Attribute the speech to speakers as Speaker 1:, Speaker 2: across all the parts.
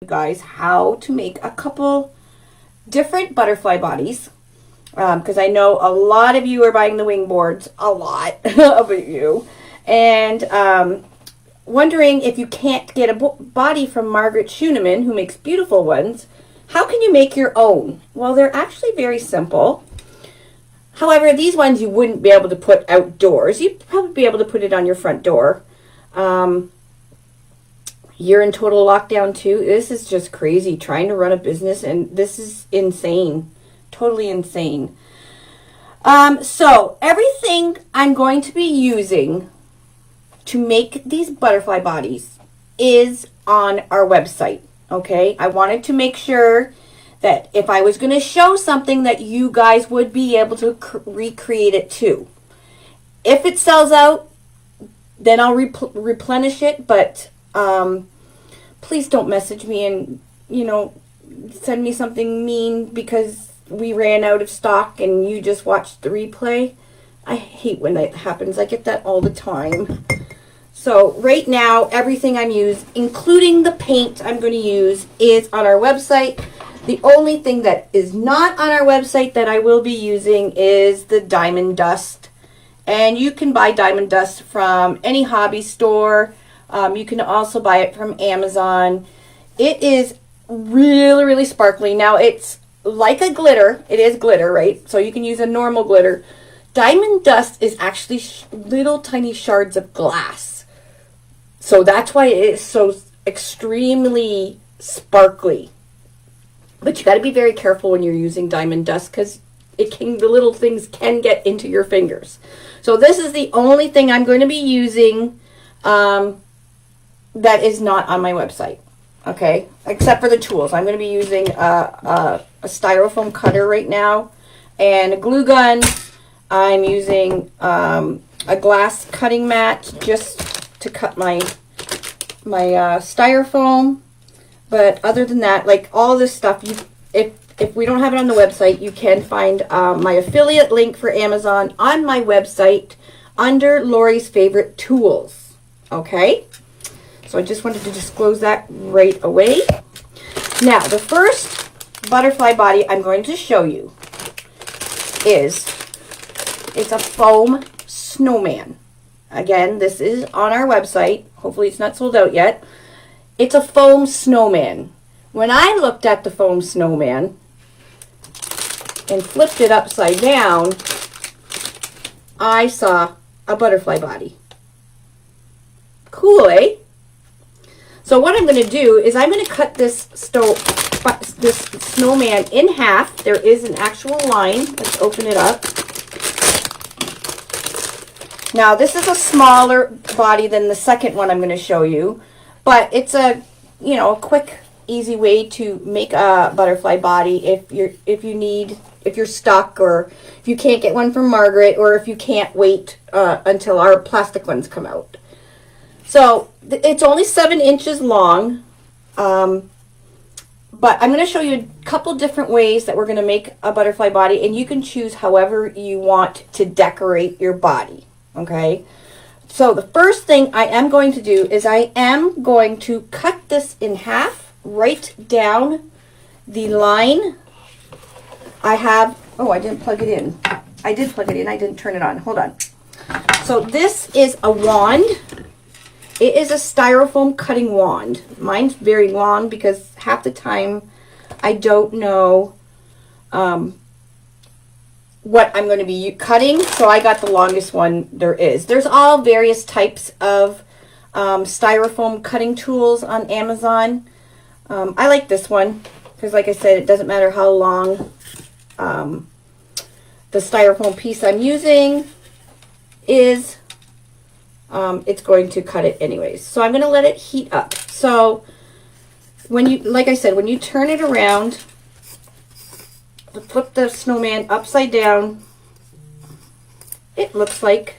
Speaker 1: guys how to make a couple different butterfly bodies, because I know a lot of you are buying the wing boards, a lot of you, and wondering if you can't get a body from Margaret Schooneman, who makes beautiful ones. How can you make your own? Well, they're actually very simple. However, these ones you wouldn't be able to put outdoors. You'd probably be able to put it on your front door. You're in total lockdown too. This is just crazy, trying to run a business, and this is insane. Totally insane. So everything I'm going to be using to make these butterfly bodies is on our website. Okay, I wanted to make sure that if I was going to show something that you guys would be able to recreate it too. If it sells out, then I'll replenish it, but please don't message me and, send me something mean because we ran out of stock and you just watched the replay. I hate when that happens. I get that all the time. So right now, everything I'm using, including the paint I'm going to use, is on our website. The only thing that is not on our website that I will be using is the diamond dust. And you can buy diamond dust from any hobby store. You can also buy it from Amazon. It is really, really sparkly. Now, it's like a glitter. It is glitter, right? So you can use a normal glitter. Diamond dust is actually little tiny shards of glass. So that's why it is so extremely sparkly. But you got to be very careful when you're using diamond dust because the little things can get into your fingers. So this is the only thing I'm going to be using that is not on my website. Okay, except for the tools. I'm going to be using a styrofoam cutter right now and a glue gun. I'm using a glass cutting mat just to cut my styrofoam. But other than that, like all this stuff, if we don't have it on the website, you can find my affiliate link for Amazon on my website under Lori's Favorite Tools. Okay? So I just wanted to disclose that right away. Now, the first butterfly body I'm going to show you it's a foam snowman. Again, this is on our website. Hopefully it's not sold out yet. It's a foam snowman. When I looked at the foam snowman and flipped it upside down, I saw a butterfly body. Cool, eh? So what I'm going to do is I'm going to cut this snowman in half. There is an actual line. Let's open it up. Now, this is a smaller body than the second one I'm going to show you, but it's a quick, easy way to make a butterfly body if you're stuck, or if you can't get one from Margaret, or if you can't wait until our plastic ones come out. So it's only 7 inches long, but I'm going to show you a couple different ways that we're going to make a butterfly body, and you can choose however you want to decorate your body. Okay, so the first thing I am going to do is I am going to cut this in half right down the line. I didn't plug it in. I did plug it in. I didn't turn it on. Hold on. So this is a wand. It is a styrofoam cutting wand. Mine's very long because half the time I don't know what I'm going to be cutting, so I got the longest one there is. There's all various types of styrofoam cutting tools on Amazon. I like this one because, like I said, it doesn't matter how long the styrofoam piece I'm using is, it's going to cut it anyways. So I'm going to let it heat up. So when you turn it around, flip the snowman upside down, it looks like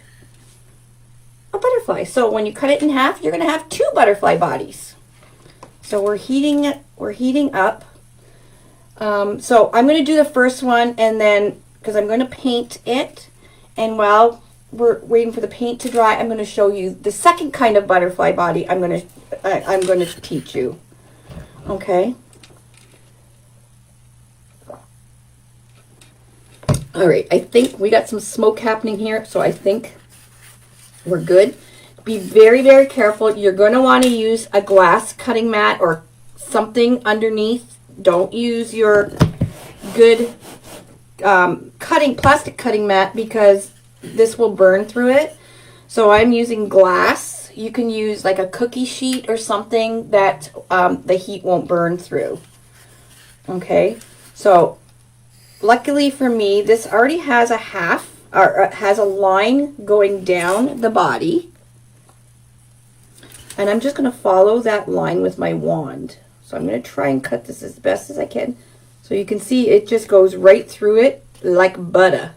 Speaker 1: a butterfly. So when you cut it in half, you're going to have 2 butterfly bodies. So we're heating up. So I'm going to do the first one, and then because I'm going to paint it, and while we're waiting for the paint to dry, I'm going to show you the second kind of butterfly body I'm going to teach you. Okay. All right, I think we got some smoke happening here, so I think we're good. Be very, very careful. You're going to want to use a glass cutting mat or something underneath. Don't use your good plastic cutting mat because this will burn through it. So I'm using glass. You can use like a cookie sheet or something that the heat won't burn through. Okay, so luckily for me, this already has a has a line going down the body. And I'm just going to follow that line with my wand. So I'm going to try and cut this as best as I can. So you can see it just goes right through it like butter.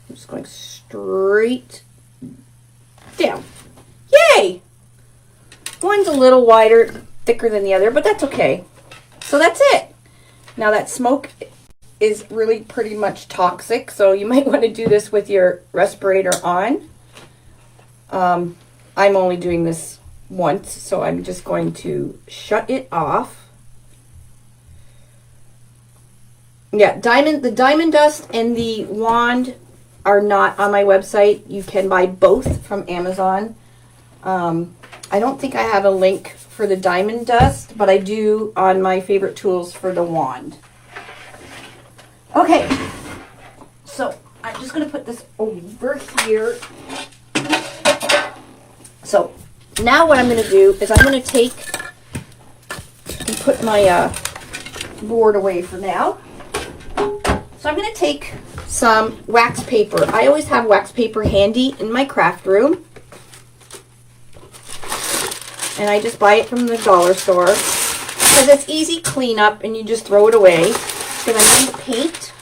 Speaker 1: I'm just going straight down. Yay! One's a little wider, thicker than the other, but that's okay. So that's it. Now that smoke is really pretty much toxic, so you might want to do this with your respirator on. I'm only doing this once, so I'm just going to shut it off. Yeah, the diamond dust and the wand are not on my website. You can buy both from Amazon. I don't think I have a link for the diamond dust, but I do on my favorite tools for the wand. Okay, so I'm just going to put this over here. So now what I'm going to do is I'm going to take and put my board away for now. So I'm going to take some wax paper. I always have wax paper handy in my craft room. And I just buy it from the dollar store because it's easy cleanup and you just throw it away. Then I'm going to paint.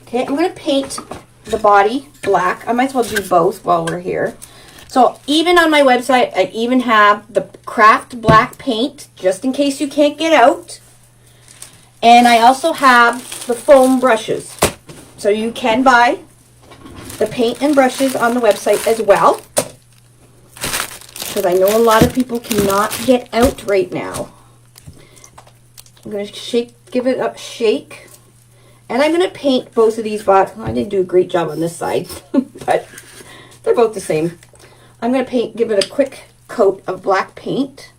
Speaker 1: Okay, I'm going to paint the body black. I might as well do both while we're here. So even on my website, I even have the craft black paint, just in case you can't get out. And I also have the foam brushes. So you can buy the paint and brushes on the website as well. Because I know a lot of people cannot get out right now. I'm going to give it a shake. And I'm going to paint both of these bottles. I didn't do a great job on this side, but they're both the same. I'm going to give it a quick coat of black paint.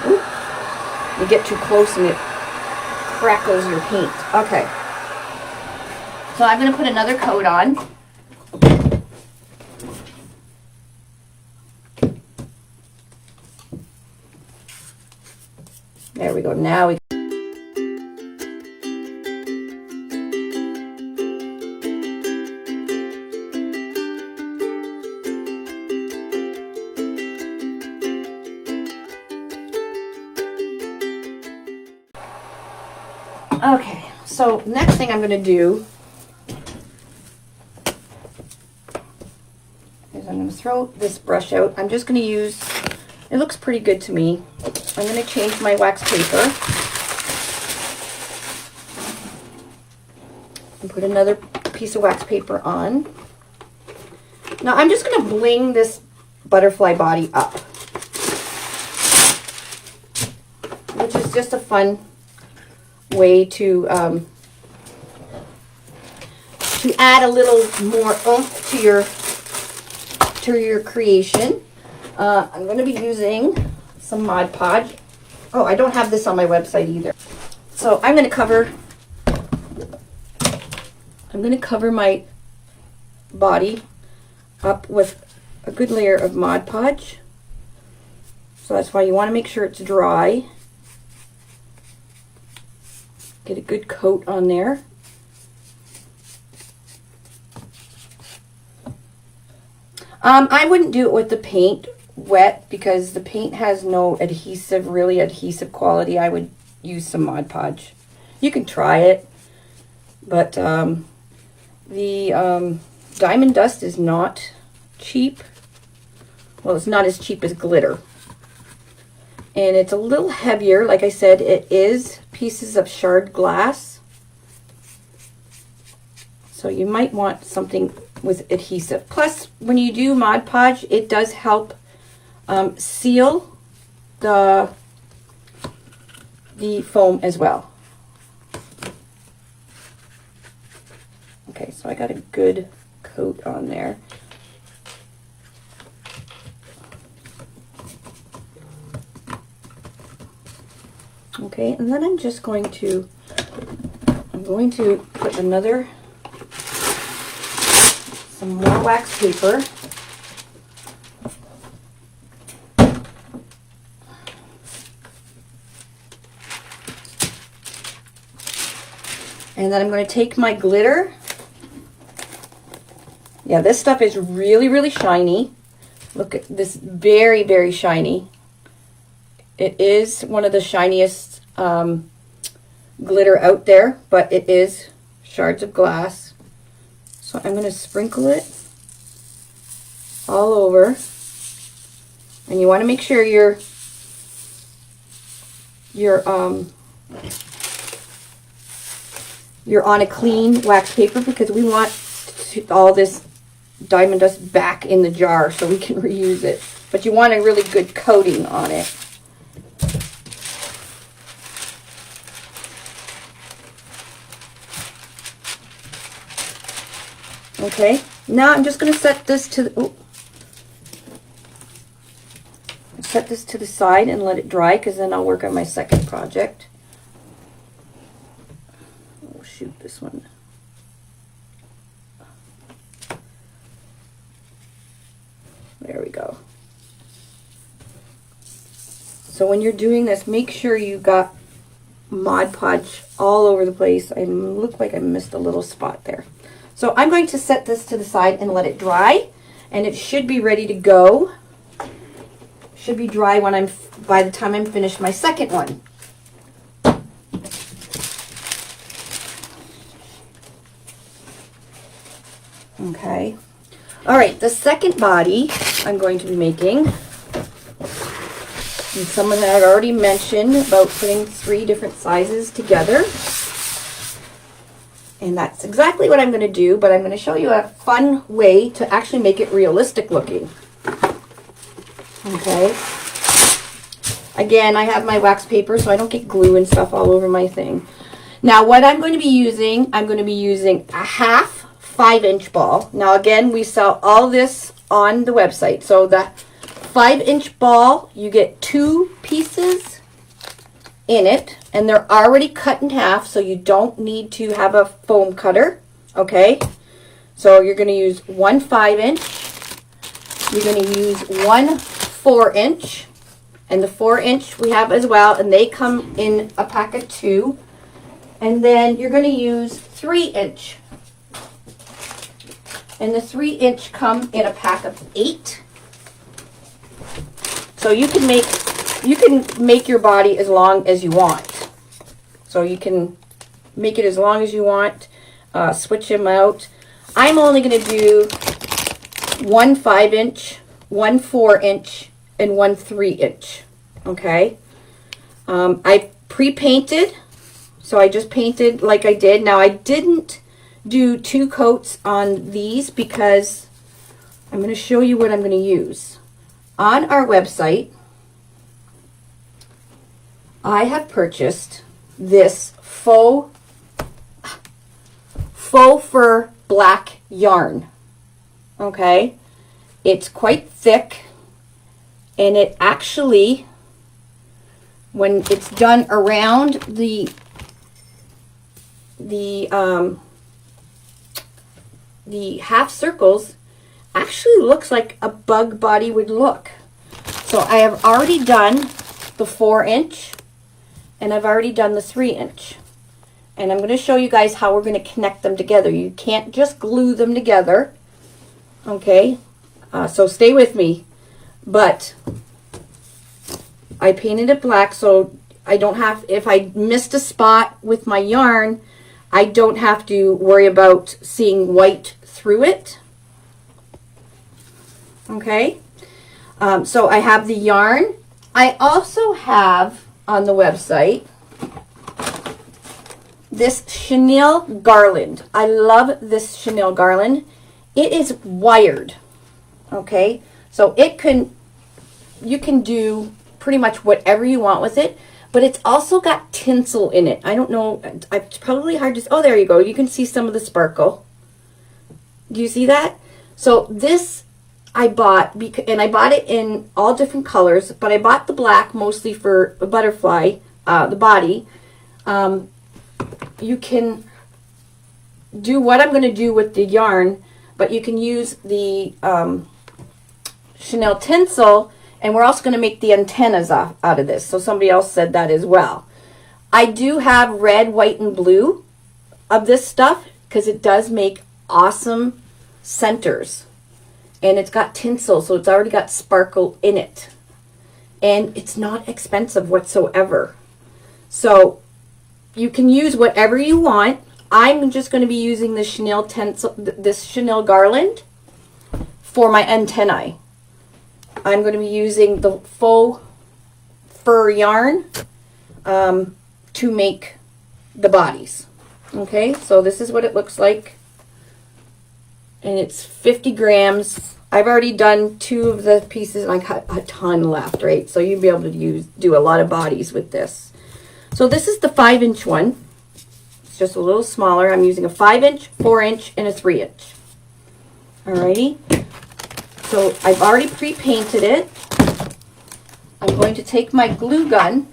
Speaker 1: Ooh, you get too close and it crackles your paint. Okay. So I'm going to put another coat on. There we go. Now we Okay, so next thing I'm going to do is I'm going to throw this brush out. I'm just going to use, it looks pretty good to me. I'm going to change my wax paper and put another piece of wax paper on. Now I'm just going to bling this butterfly body up, which is just a fun way to add a little more oomph to your creation. I'm going to be using some Mod Podge. Oh, I don't have this on my website either. So I'm going to cover my body up with a good layer of Mod Podge. So that's why you want to make sure it's dry. Get a good coat on there. I wouldn't do it with the paint wet because the paint has no really adhesive quality. I would use some Mod Podge. You can try it, but the diamond dust is not cheap. Well, it's not as cheap as glitter. And it's a little heavier. Like I said, it is pieces of shard glass. So you might want something with adhesive. Plus, when you do Mod Podge, it does help seal the foam as well. Okay, so I got a good coat on there. Okay, and then I'm going to put some more wax paper. And then I'm going to take my glitter. Yeah, this stuff is really, really shiny. Look at this, very, very shiny. It is one of the shiniest glitter out there, but it is shards of glass. So I'm going to sprinkle it all over. And you want to make sure you're on a clean wax paper, because we want all this diamond dust back in the jar so we can reuse it. But you want a really good coating on it. Okay, now I'm just going to set this to the, side and let it dry, because then I'll work on my second project. Oh shoot, this one. There we go. So when you're doing this, make sure you got Mod Podge all over the place. I look like I missed a little spot there. So I'm going to set this to the side and let it dry, and it should be ready to go. Should be dry by the time I'm finished my second one. Okay. All right, the second body I'm going to be making, and someone had already mentioned about putting 3 different sizes together. And that's exactly what I'm going to do, but I'm going to show you a fun way to actually make it realistic looking. Okay. Again, I have my wax paper so I don't get glue and stuff all over my thing. Now what I'm going to be using, I'm going to be using a half 5-inch ball. Now again, we sell all this on the website. So the 5-inch ball, you get 2 pieces in it, and they're already cut in half, so you don't need to have a foam cutter. Okay, so you're going to use 1 5-inch, you're going to use 1 4-inch, and the 4-inch we have as well, and they come in a pack of 2, and then you're going to use 3-inch, and the 3-inch come in a pack of 8. So you can make your body as long as you want. So you can make it as long as you want, switch them out. I'm only going to do 1 5-inch, 1 4-inch, and 1 3-inch. Okay. I pre-painted, so I just painted like I did. Now I didn't do 2 coats on these because I'm going to show you what I'm going to use. On our website, I have purchased this faux fur black yarn. Okay, it's quite thick, and it actually, when it's done around the half circles, actually looks like a bug body would look. So I have already done the 4-inch, and I've already done the 3-inch. And I'm going to show you guys how we're going to connect them together. You can't just glue them together. Okay, so stay with me. But I painted it black, so I don't have, if I missed a spot with my yarn, I don't have to worry about seeing white through it. Okay, so I have the yarn, I also have on the website this chenille garland. I love this chenille garland. It is wired, okay? So you can do pretty much whatever you want with it, but it's also got tinsel in it. I don't know, it's probably hard to, oh, there you go. You can see some of the sparkle. Do you see that? So this I bought, and I bought it in all different colors, but I bought the black mostly for a butterfly, the body. You can do what I'm going to do with the yarn, but you can use the chenille tinsel, and we're also going to make the antennas out of this. So somebody else said that as well. I do have red, white, and blue of this stuff because it does make awesome centers. And it's got tinsel, so it's already got sparkle in it. And it's not expensive whatsoever. So you can use whatever you want. I'm just going to be using the chenille tinsel, this chenille garland for my antennae. I'm going to be using the faux fur yarn to make the bodies. Okay, so this is what it looks like. And it's 50 grams. I've already done 2 of the pieces and I got a ton left, right? So you'll be able to do a lot of bodies with this. So this is the 5-inch one. It's just a little smaller. I'm using a 5-inch, 4-inch, and a 3-inch. Alrighty. So I've already pre-painted it. I'm going to take my glue gun,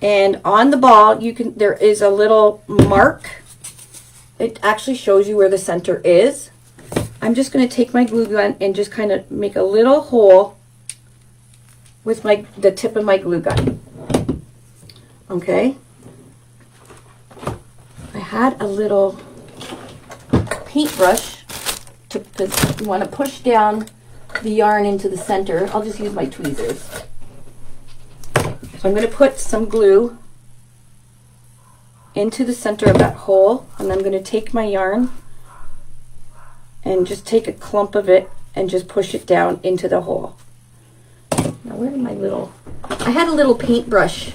Speaker 1: and on the ball there is a little mark. It actually shows you where the center is. I'm just going to take my glue gun and just kind of make a little hole with the tip of my glue gun. Okay. I had a little paintbrush because you want to push down the yarn into the center. I'll just use my tweezers. So I'm going to put some glue into the center of that hole, and I'm going to take my yarn and just take a clump of it and just push it down into the hole. Now where are my I had a little paintbrush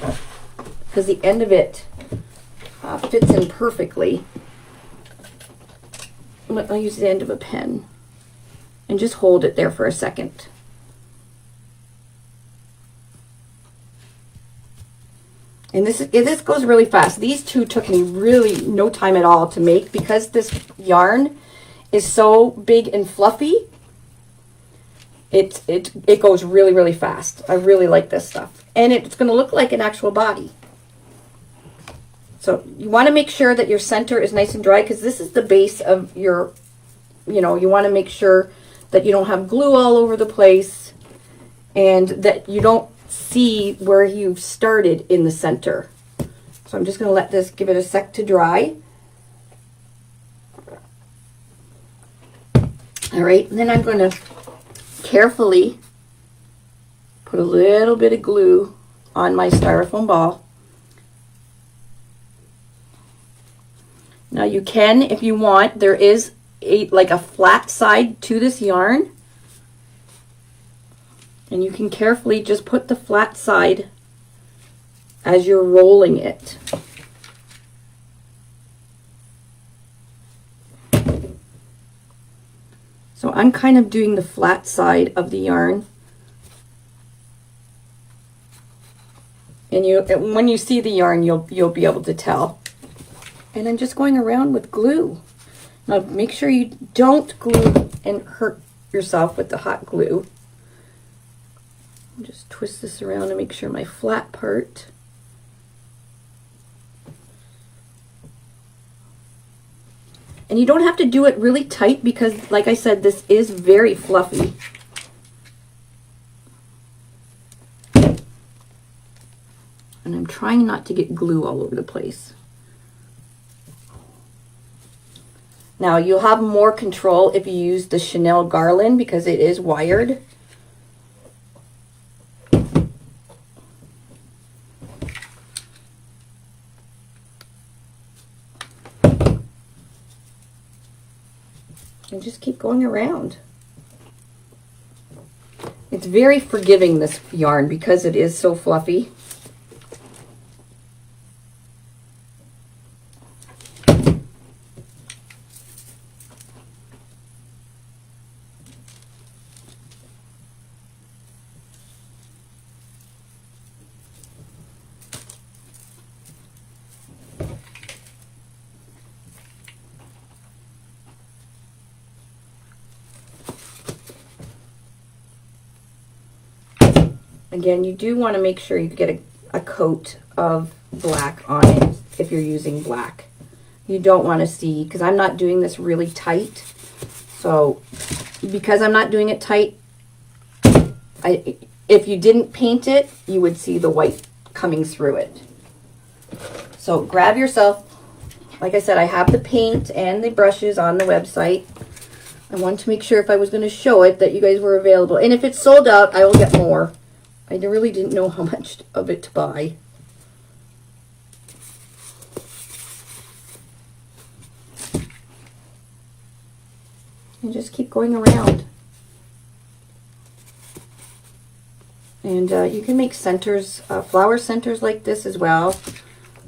Speaker 1: because the end of it fits in perfectly. I'll use the end of a pen and just hold it there for a second. And this goes really fast. These 2 took me really no time at all to make because this yarn is so big and fluffy. It goes really, really fast. I really like this stuff. And it's going to look like an actual body. So you want to make sure that your center is nice and dry because this is the base of your, you want to make sure that you don't have glue all over the place and that you don't see where you've started in the center. So I'm just going to let this, give it a sec to dry. All right, and then I'm going to carefully put a little bit of glue on my styrofoam ball. Now you can, if you want, there is like a flat side to this yarn. And you can carefully just put the flat side as you're rolling it. So I'm kind of doing the flat side of the yarn. And when you see the yarn, you'll be able to tell. And I'm just going around with glue. Now make sure you don't glue and hurt yourself with the hot glue. Just twist this around to make sure my flat part. And you don't have to do it really tight because, like I said, this is very fluffy. And I'm trying not to get glue all over the place. Now, you'll have more control if you use the chenille garland because it is wired. And just keep going around. It's very forgiving, this yarn, because it is so fluffy. Again, you do want to make sure you get a coat of black on it if you're using black. You don't want to see, because I'm not doing this really tight. So because I'm not doing it tight, if you didn't paint it, you would see the white coming through it. So grab yourself, like I said, I have the paint and the brushes on the website. I wanted to make sure if I was going to show it that you guys were available. And if it's sold out, I will get more. I really didn't know how much of it to buy. And just keep going around. And you can make centers, flower centers like this as well.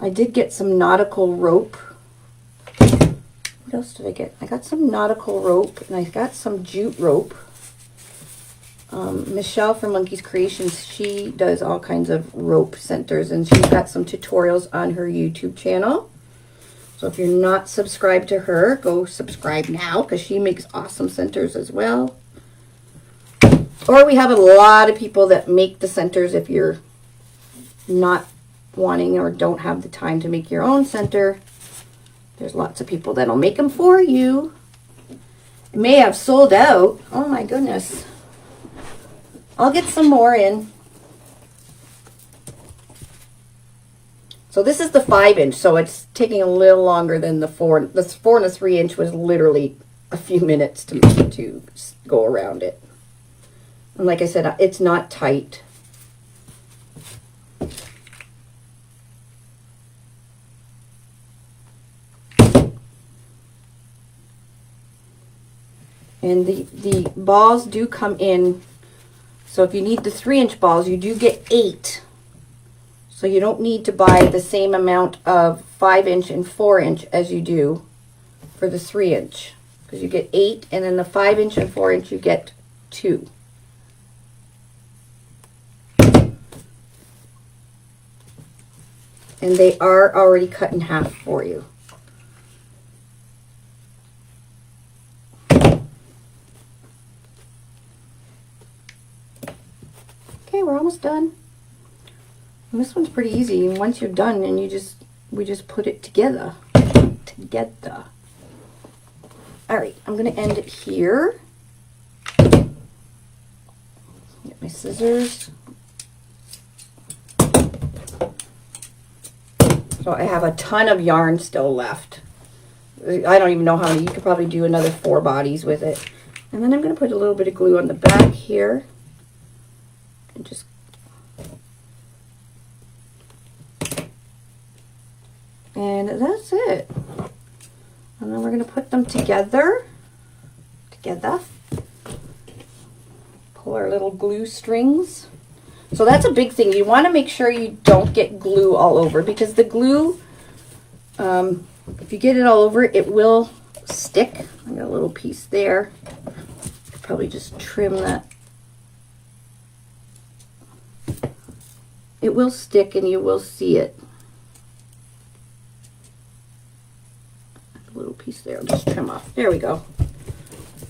Speaker 1: I did get some nautical rope. What else did I get? I got some nautical rope, and I got some jute rope. Michelle from Monkey's Creations, she does all kinds of rope centers, and she's got some tutorials on her YouTube channel. So if you're not subscribed to her, go subscribe now, because she makes awesome centers as well. Or we have a lot of people that make the centers if you're not wanting or don't have the time to make your own center. There's lots of people that'll make them for you. It may have sold out. Oh my goodness. I'll get some more in. So this is the 5-inch, so it's taking a little longer than the 4. The 4 and the 3-inch was literally a few minutes to go around it. And like I said, it's not tight. And the balls do come in. So if you need the 3-inch balls, you do get 8. So you don't need to buy the same amount of 5-inch and 4-inch as you do for the 3-inch. Because you get 8, and then the 5-inch and 4-inch you get 2. And they are already cut in half for you. Okay, we're almost done. And this one's pretty easy. And once you're done, and we just put it together. All right, I'm going to end it here. Get my scissors. So I have a ton of yarn still left. I don't even know how many. You could probably do another 4 bodies with it. And then I'm going to put a little bit of glue on the back here. And just and that's it. And then we're going to put them together. Pull our little glue strings. So that's a big thing. You want to make sure you don't get glue all over, because the glue, if you get it all over, it will stick. I got a little piece there. Could probably just trim that. It will stick and you will see it. A little piece there. I'll just trim off. There we go.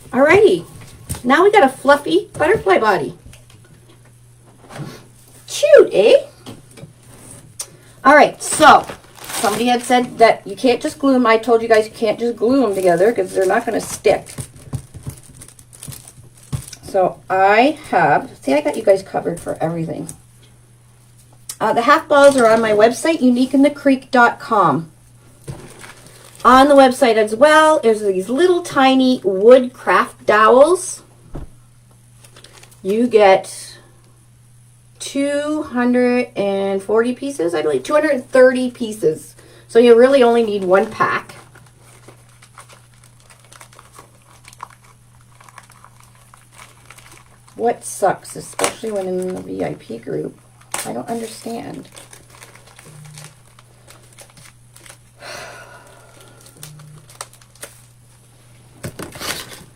Speaker 1: Alrighty. Now we got a fluffy butterfly body. Cute, eh? Alright, so somebody had said that you can't just glue them. I told you guys you can't just glue them together because they're not going to stick. So I have, see, I got you guys covered for everything. The half balls are on my website, uniqueinthecreek.com. On the website as well, there's these little tiny wood craft dowels. You get 240 pieces, I believe, 230 pieces. So you really only need 1 pack. what sucks, especially when in the VIP group. I don't understand.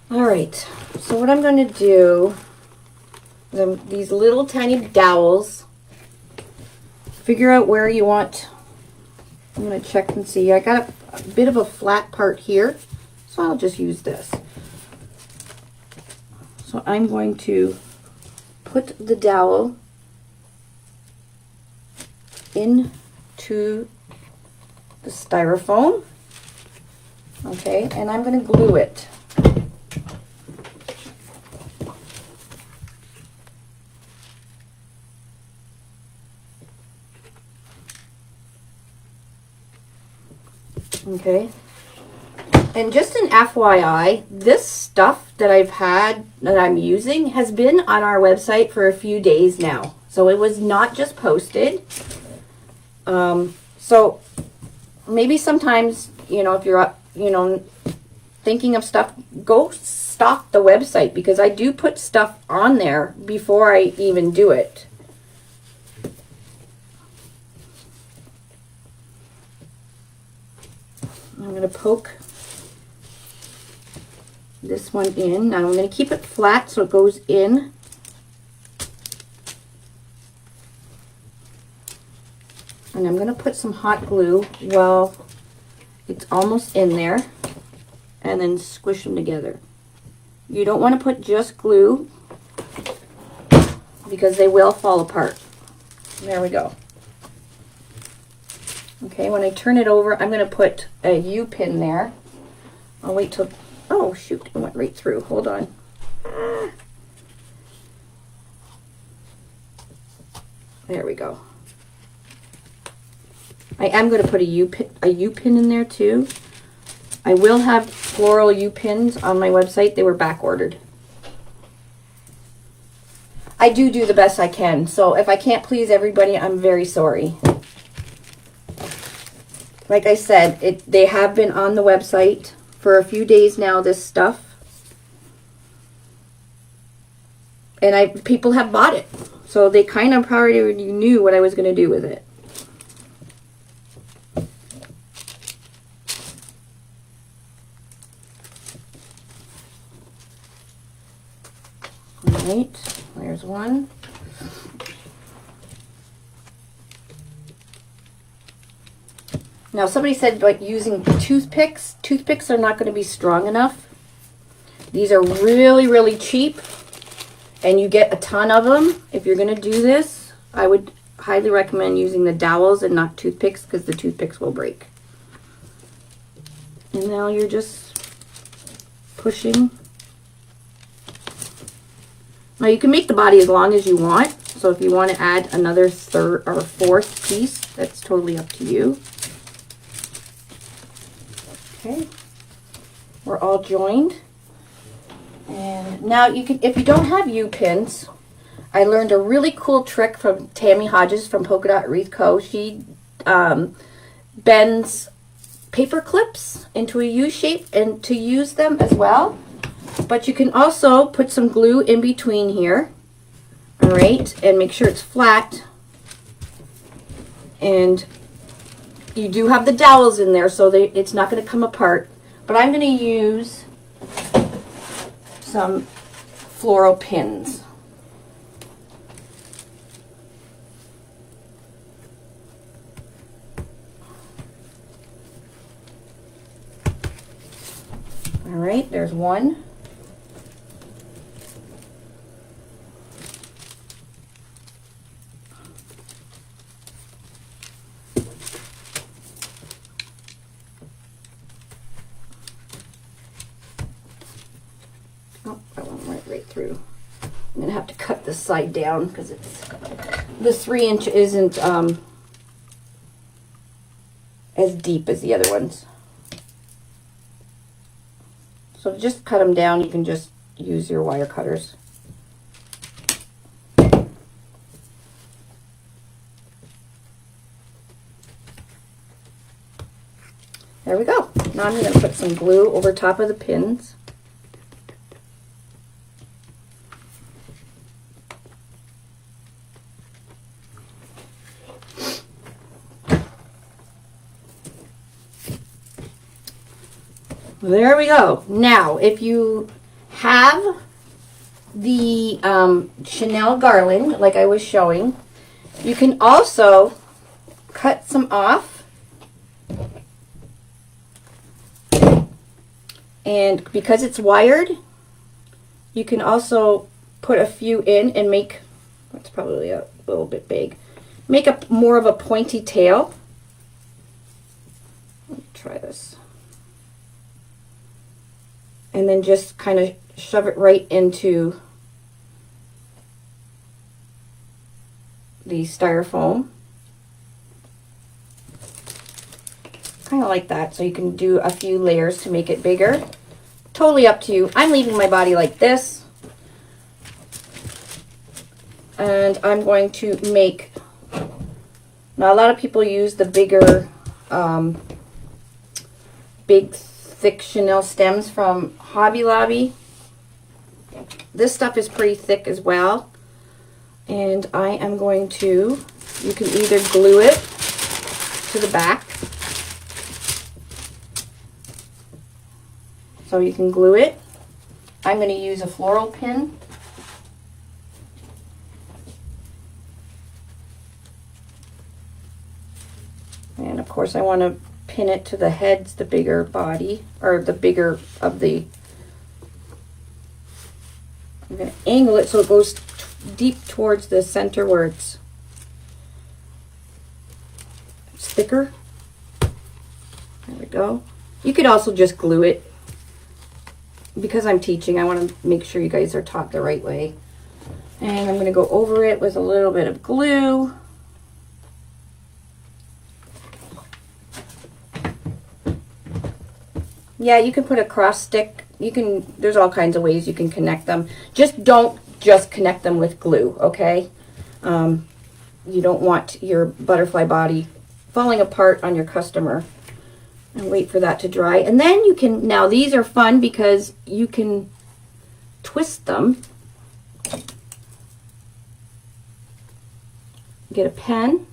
Speaker 1: All right, so what I'm going to do is these little tiny dowels. Figure out where you want. I'm going to check and see. I got a bit of a flat part here, so I'll just use this. So I'm going to put the dowel into the styrofoam. Okay, and I'm going to glue it. Okay, and just an FYI, this stuff that I'm using has been on our website for a few days now. So it was not just posted. So maybe sometimes, if you're up, thinking of stuff, go stalk the website, because I do put stuff on there before I even do it. I'm going to poke this one in. Now I'm going to keep it flat so it goes in. And I'm going to put some hot glue while it's almost in there, and then squish them together. You don't want to put just glue because they will fall apart. There we go. Okay, when I turn it over, I'm going to put a U-pin there. I'll wait till, oh shoot, it went right through. Hold on. There we go. I am going to put a U-pin in there too. I will have floral U-pins on my website. They were back ordered. I do the best I can, so if I can't please everybody, I'm very sorry. Like I said, they have been on the website for a few days now, this stuff. And people have bought it. So they kind of already knew what I was going to do with it. All right, there's one. Now somebody said like using toothpicks. Toothpicks are not going to be strong enough. These are really, really cheap, and you get a ton of them. If you're going to do this, I would highly recommend using the dowels and not toothpicks, because the toothpicks will break. And now you're just pushing. Now you can make the body as long as you want. So if you want to add another third or fourth piece, that's totally up to you. Okay, we're all joined. And now you can, if you don't have U-pins, I learned a really cool trick from Tammy Hodges from Polka Dot Wreath Co. She bends paper clips into a U shape and to use them as well. But you can also put some glue in between here, all right, and make sure it's flat. And you do have the dowels in there, so it's not going to come apart. But I'm going to use some floral pins. All right, there's one. Oh, that one went right through. I'm gonna have to cut this side down because the 3 inch isn't as deep as the other ones. So just cut them down. You can just use your wire cutters. There we go. Now I'm going to put some glue over top of the pins. There we go. Now, if you have the Chanel garland, like I was showing, you can also cut some off. And because it's wired, you can also put a few in and make, that's probably a little bit big, make a more of a pointy tail. Let me try this. And then just kind of shove it right into the styrofoam. Kind of like that, so you can do a few layers to make it bigger. Totally up to you. I'm leaving my body like this. And I'm going to make, now a lot of people use the bigger, big thick Chanel stems from Hobby Lobby. This stuff is pretty thick as well. And I am going to, you can either glue it to the back. So you can glue it. I'm going to use a floral pin. And of course I want to pin it to the heads, the bigger body, or the bigger of the, I'm going to angle it so it goes deep towards the center where it's thicker. There we go. You could also just glue it. Because I'm teaching, I want to make sure you guys are taught the right way. And I'm going to go over it with a little bit of glue. Yeah, you can put a cross stick. You can, there's all kinds of ways you can connect them. Just don't just connect them with glue, okay? You don't want your butterfly body falling apart on your customer. And wait for that to dry. And then you can, now these are fun because you can twist them. Get a pen.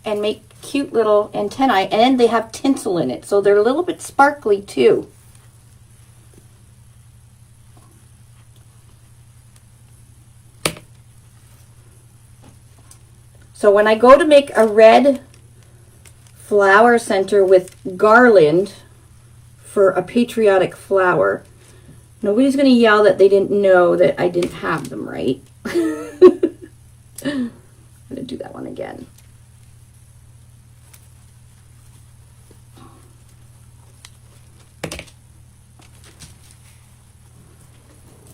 Speaker 1: And make cute little antennae. And they have tinsel in it. So they're a little bit sparkly too. So when I go to make a red flower center with garland for a patriotic flower, nobody's going to yell that they didn't know that I didn't have them right. I'm going to do that one again.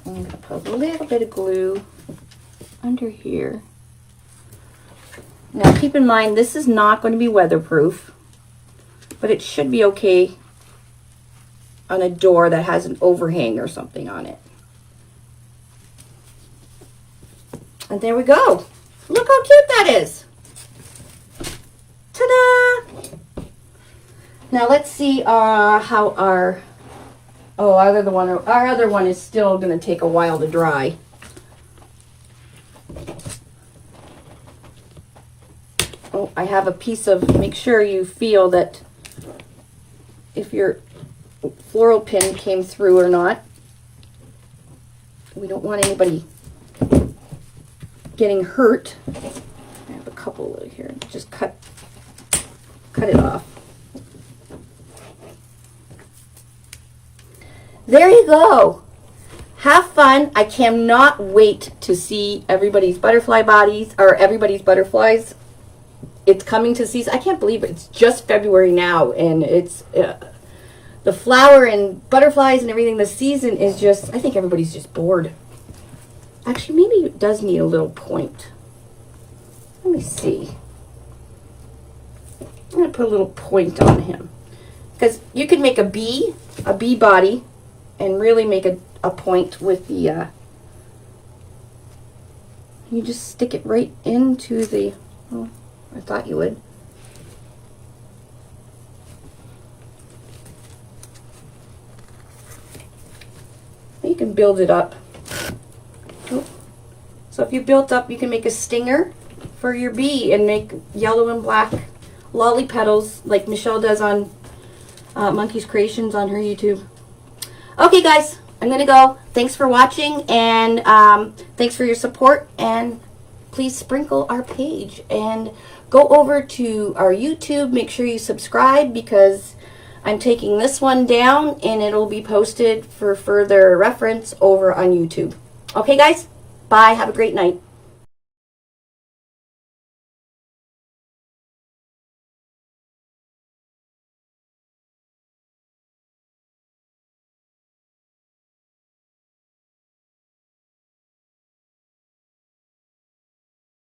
Speaker 1: I'm going to put a little bit of glue under here. Now keep in mind, this is not going to be weatherproof, but it should be okay on a door that has an overhang or something on it. And there we go. Look how cute that is. Ta-da! Now let's see how our other one is still going to take a while to dry. Oh, I have a piece of, make sure you feel that if your floral pin came through or not. We don't want anybody getting hurt. I have a couple here. Just cut it off. There you go. Have fun. I cannot wait to see everybody's butterfly bodies, or everybody's butterflies. It's coming to season. I can't believe it. It's just February now, and it's the flower and butterflies and everything. The season is just, I think everybody's just bored. Actually, maybe it does need a little point. Let me see. I'm going to put a little point on him. Because you can make a bee body, and really make a point with the, you just stick it right into the, oh, I thought you would. You can build it up. Oh. So if you built up, you can make a stinger for your bee and make yellow and black lolly petals like Michelle does on Monkey's Creations on her YouTube. Okay, guys, I'm going to go. Thanks for watching, and thanks for your support, and please sprinkle our page. And go over to our YouTube. Make sure you subscribe, because I'm taking this one down, and it'll be posted for further reference over on YouTube. Okay, guys? Bye. Have a great night.